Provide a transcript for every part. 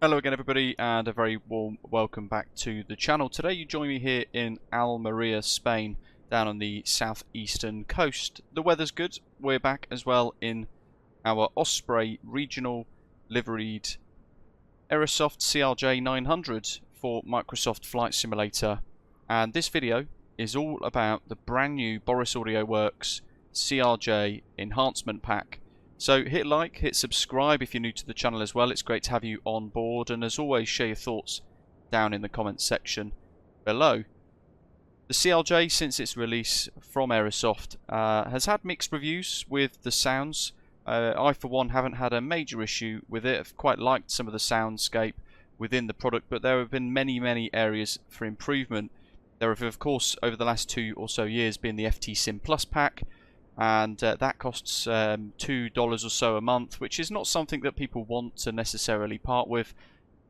Hello again everybody, and a very warm welcome back to the channel. Today you join me here in Almeria, Spain, down on the southeastern coast. The weather's good. We're back as well in our Osprey regional liveried Aerosoft CRJ 900 for Microsoft Flight Simulator. And this video is all about the brand new BorisAudioWorks CRJ enhancement pack. So hit like, hit subscribe if you're new to the channel as well. It's great to have you on board, and as always, share your thoughts down in the comments section below. The CRJ, since its release from Aerosoft, has had mixed reviews with the sounds. I for one haven't had a major issue with it. I've quite liked some of the soundscape within the product, but there have been many areas for improvement. There have of course over the last 2 or so years been the FT Sim Plus pack, and that costs $2 or so a month, which is not something that people want to necessarily part with.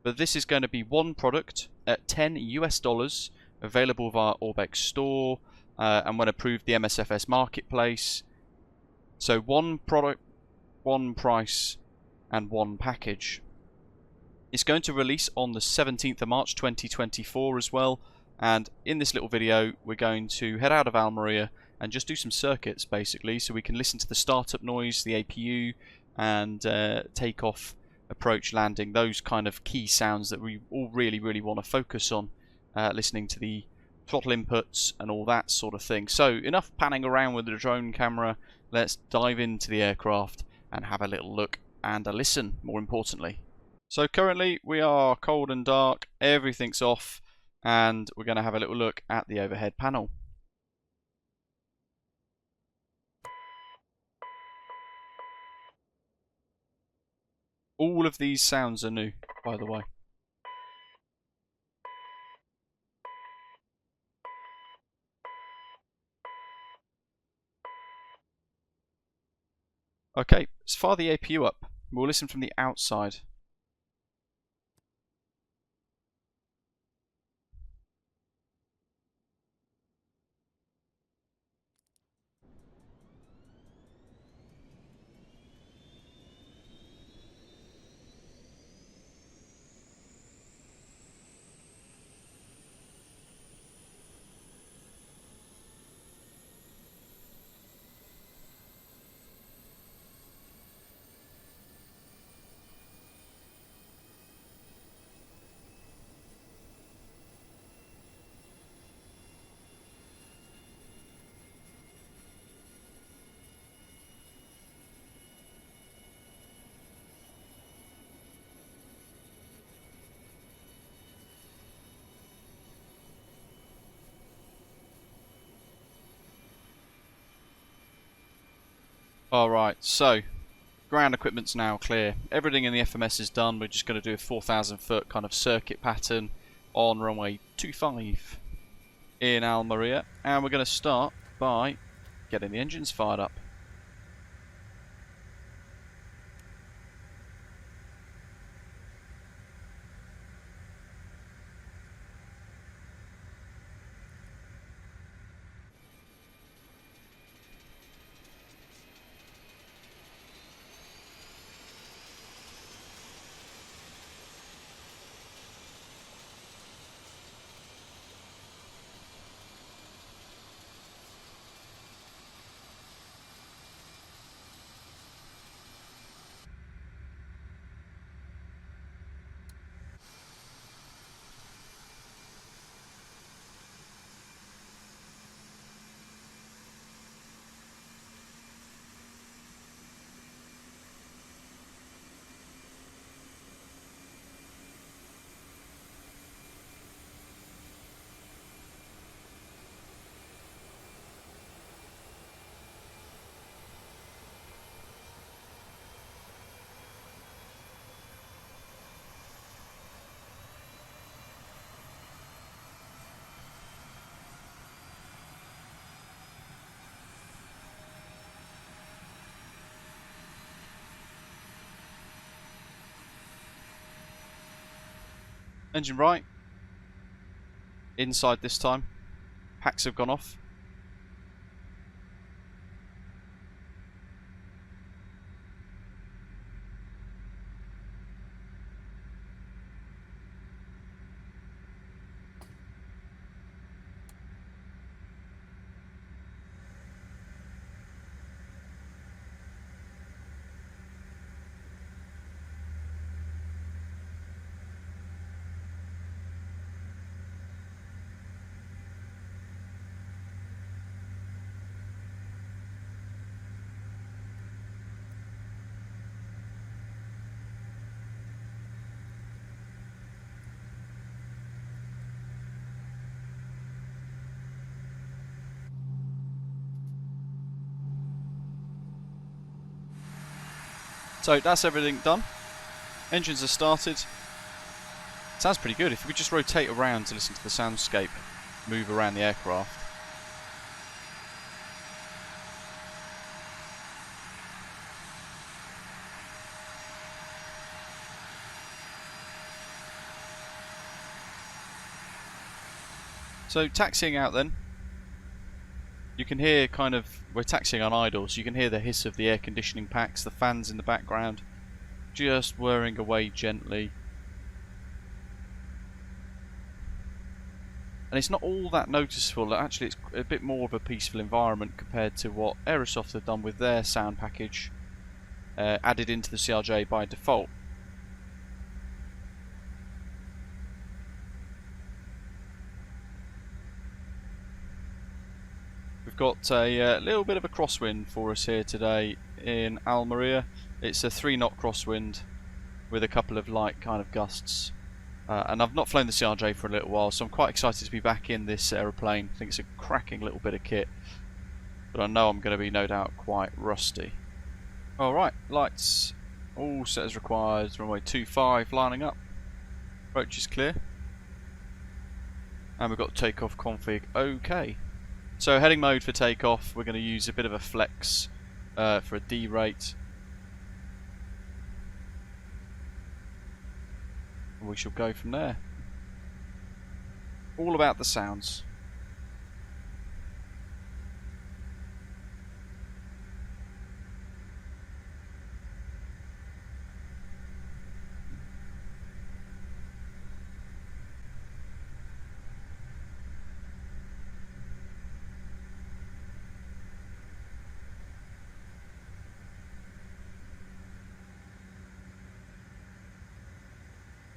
But this is going to be one product at $10 US, available via Orbex store, and when approved, the msfs marketplace. So one product, one price, and one package. It's going to release on the 17th of March 2024 as well, and in this little video we're going to head out of Almeria and just do some circuits basically, so we can listen to the startup noise, the APU, and take off, approach, landing, those kind of key sounds that we all really want to focus on, listening to the throttle inputs and all that sort of thing. So enough panning around with the drone camera, let's dive into the aircraft and have a little look and a listen, more importantly. So currently we are cold and dark, everything's off, and we're going to have a little look at the overhead panel. All of these sounds are new, by the way. Okay, let's fire the APU up. We'll listen from the outside. Alright, so ground equipment's now clear. Everything in the FMS is done. We're just going to do a 4,000 foot kind of circuit pattern on runway 25 in Almeria, and we're going to start by getting the engines fired up. Engine right. Inside this time. Packs have gone off. So that's everything done. Engines are started. Sounds pretty good. If we just rotate around to listen to the soundscape move around the aircraft. So taxiing out then, you can hear we're taxiing on idle, so you can hear the hiss of the air conditioning packs, the fans in the background, just whirring away gently. And it's not all that noticeable, actually it's a bit more of a peaceful environment compared to what Aerosoft have done with their sound package added into the CRJ by default. We've got a little bit of a crosswind for us here today in Almeria. It's a 3-knot crosswind with a couple of light kind of gusts. And I've not flown the CRJ for a little while, so I'm quite excited to be back in this aeroplane. I think it's a cracking little bit of kit, but I know I'm going to be no doubt quite rusty. Alright, lights all set as required, runway 25 lining up, approach is clear, and we've got takeoff config OK. So heading mode for takeoff, we're going to use a bit of a flex for a D rate. And we shall go from there. All about the sounds.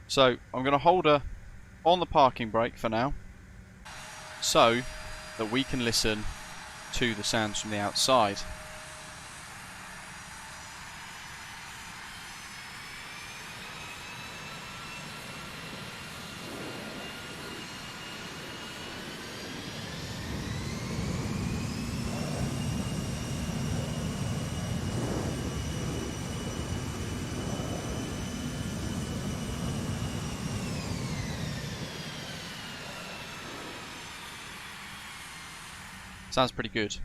So I'm going to hold her on the parking brake for now, so that we can listen to the sounds from the outside. Sounds pretty good.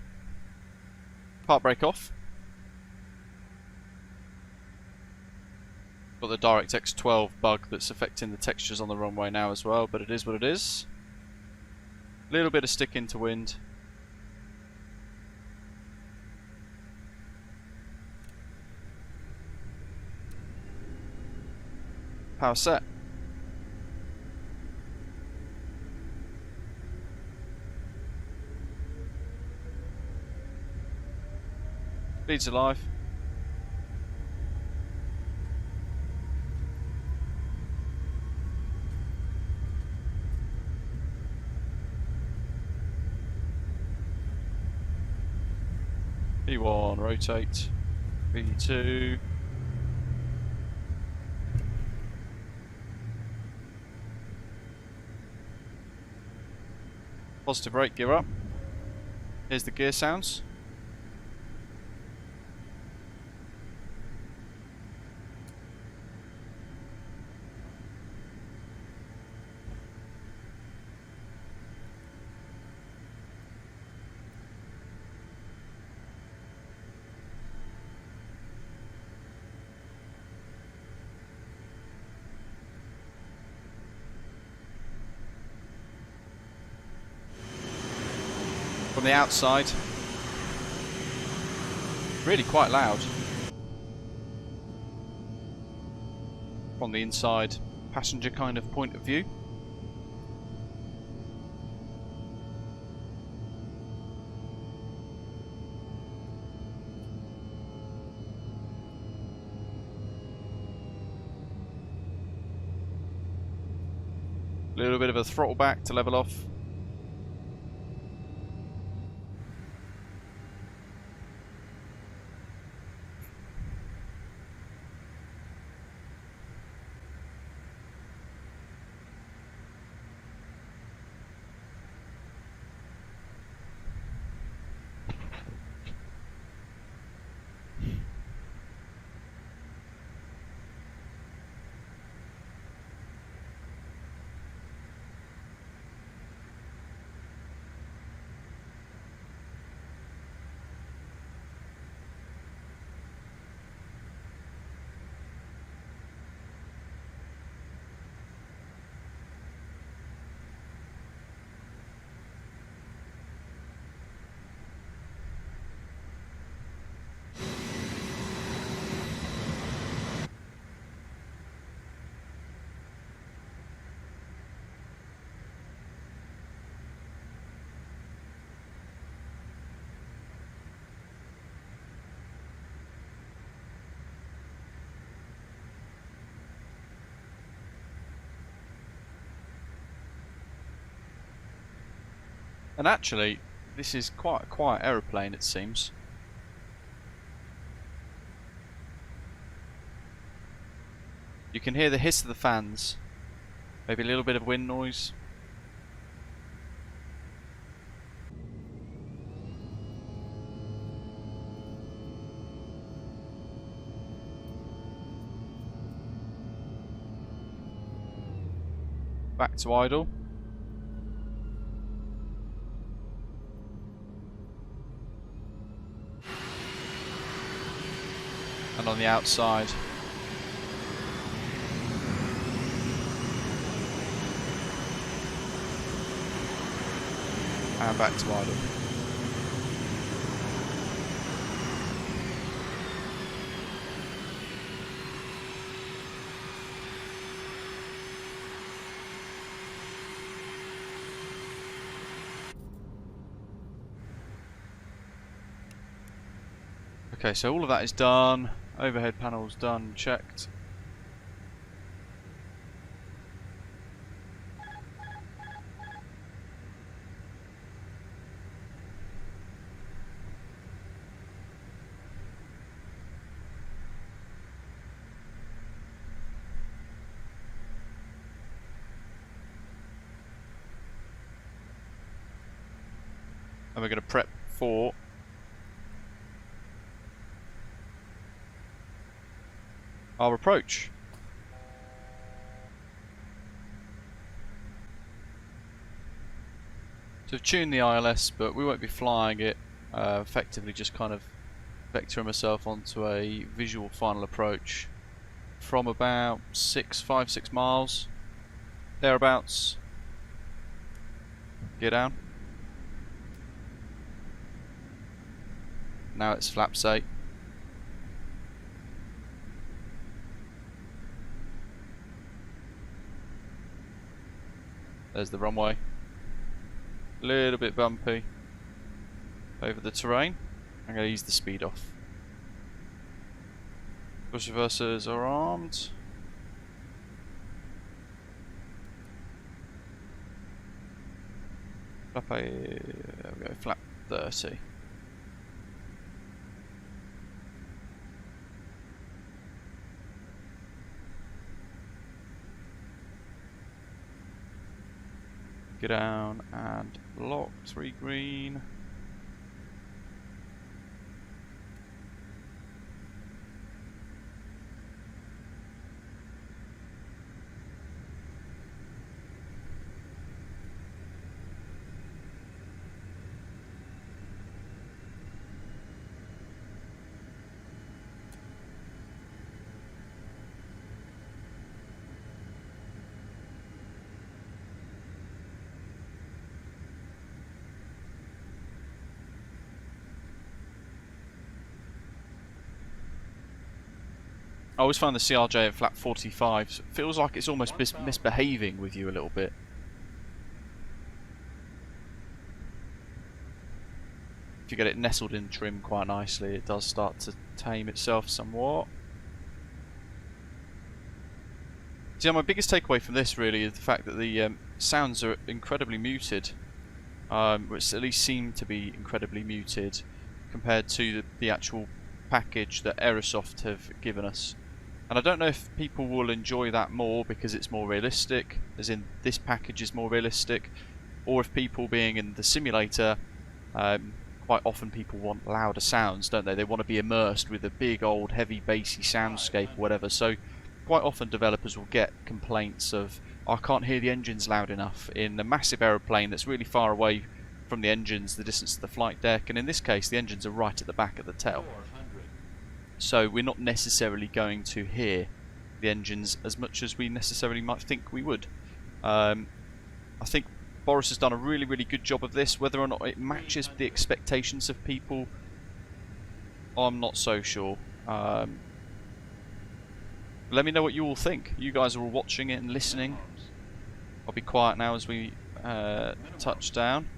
Part brake off. Got the DirectX 12 bug that's affecting the textures on the runway now as well, but it is what it is. Little bit of stick into wind. Power set. Speed's alive. V1, rotate. V2. Positive rate, gear up. Here's the gear sounds. From the outside, really quite loud. From the inside, passenger kind of point of view. A little bit of a throttle back to level off. And actually, this is quite a quiet aeroplane, it seems. You can hear the hiss of the fans. Maybe a little bit of wind noise. Back to idle. And on the outside. And back to idle. Okay, so all of that is done. Overhead panels done, checked. And we're going to prep for our approach. So we've tuned the ILS, but we won't be flying it. Effectively just kind of vectoring myself onto a visual final approach from about 5, 6 miles, thereabouts. Get down. Now it's flaps 8. There's the runway. A little bit bumpy over the terrain. I'm going to ease the speed off. Push reversers are armed. There we go, flap 30. Get down and lock 3 green. I always find the CRJ at flap 45 feels like it's almost misbehaving with you a little bit. If you get it nestled in trim quite nicely, it does start to tame itself somewhat. So my biggest takeaway from this really is the fact that the sounds are incredibly muted, which at least seem to be incredibly muted compared to the actual package that Aerosoft have given us. And I don't know if people will enjoy that more because it's more realistic, as in this package is more realistic, or if people being in the simulator, quite often people want louder sounds, don't they? They want to be immersed with a big old heavy bassy soundscape or whatever. So quite often developers will get complaints of, I can't hear the engines loud enough in a massive aeroplane that's really far away from the engines, the distance to the flight deck, and in this case the engines are right at the back of the tail. So we're not necessarily going to hear the engines as much as we necessarily might think we would. I think Boris has done a really, really good job of this. Whether or not it matches the expectations of people, I'm not so sure. Let me know what you all think. You guys are all watching it and listening. I'll be quiet now as we touch down.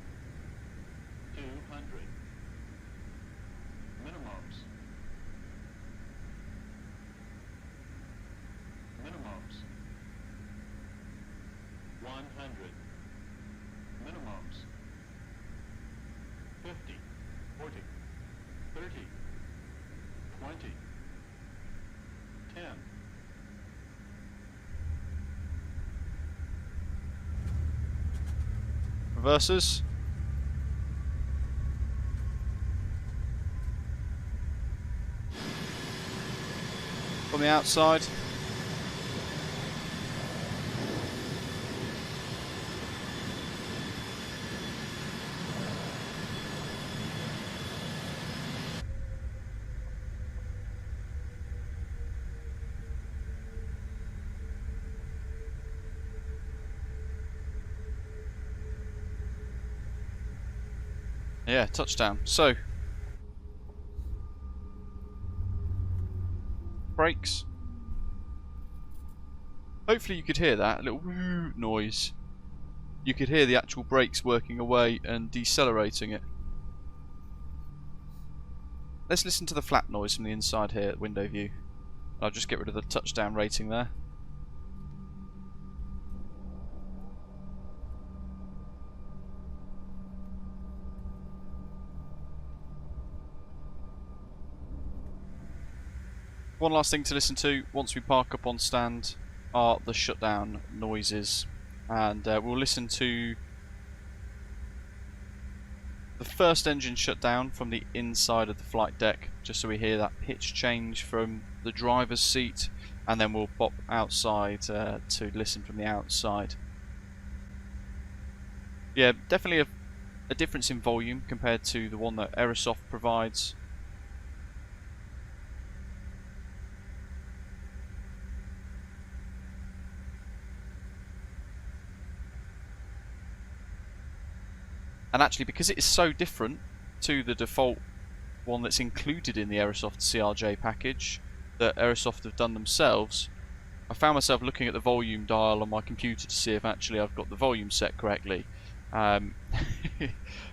20, 10. Reversers. From the outside. Yeah, touchdown. So, brakes. Hopefully you could hear that, a little woo noise. You could hear the actual brakes working away and decelerating it. Let's listen to the flat noise from the inside here at window view. I'll just get rid of the touchdown rating there. One last thing to listen to once we park up on stand are the shutdown noises, and we'll listen to the first engine shutdown from the inside of the flight deck, just so we hear that pitch change from the driver's seat, and then we'll pop outside to listen from the outside. Yeah, definitely a difference in volume compared to the one that Aerosoft provides. And actually, because it is so different to the default one that's included in the Aerosoft CRJ package that Aerosoft have done themselves, I found myself looking at the volume dial on my computer to see if actually I've got the volume set correctly,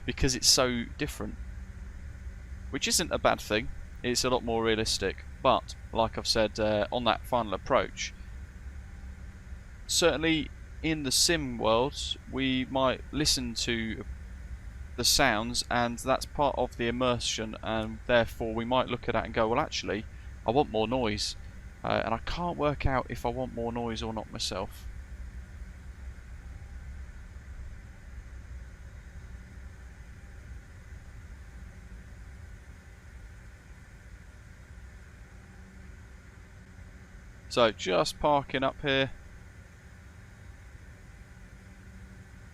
because it's so different. Which isn't a bad thing, it's a lot more realistic, but like I've said on that final approach, certainly in the sim world we might listen to the sounds, and that's part of the immersion, and therefore we might look at that and go, well actually I want more noise, and I can't work out if I want more noise or not myself. So just parking up here,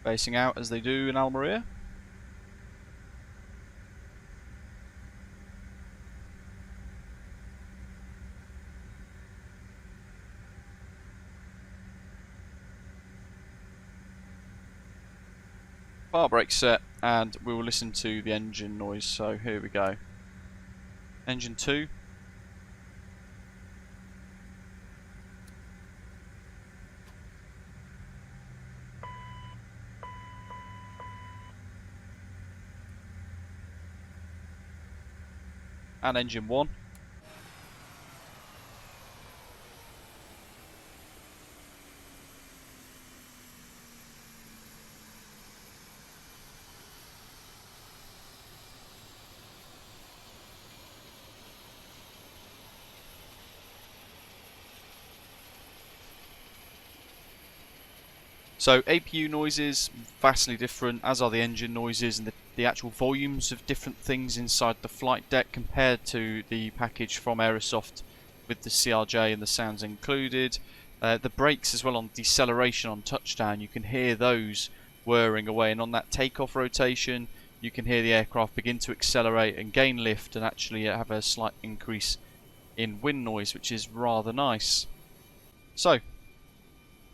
facing out as they do in Almeria. Bar brake set, and we will listen to the engine noise. So here we go. Engine 2. And engine 1. So APU noises, vastly different, as are the engine noises, and the actual volumes of different things inside the flight deck compared to the package from Aerosoft with the CRJ and the sounds included. The brakes as well on deceleration on touchdown, you can hear those whirring away, and on that takeoff rotation you can hear the aircraft begin to accelerate and gain lift and actually have a slight increase in wind noise, which is rather nice. So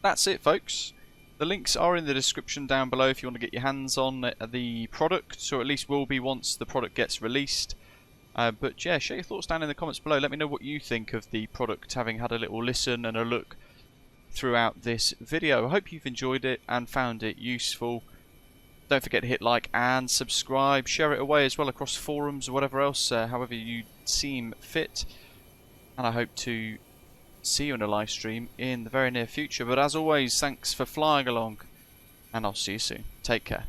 that's it folks. The links are in the description down below if you want to get your hands on the product, or at least will be once the product gets released. But yeah, share your thoughts down in the comments below. Let me know what you think of the product, having had a little listen and a look throughout this video. I hope you've enjoyed it and found it useful. Don't forget to hit like and subscribe. Share it away as well across forums or whatever else, however you seem fit. And I hope to see you in a live stream in the very near future. But as always, thanks for flying along, and I'll see you soon. Take care.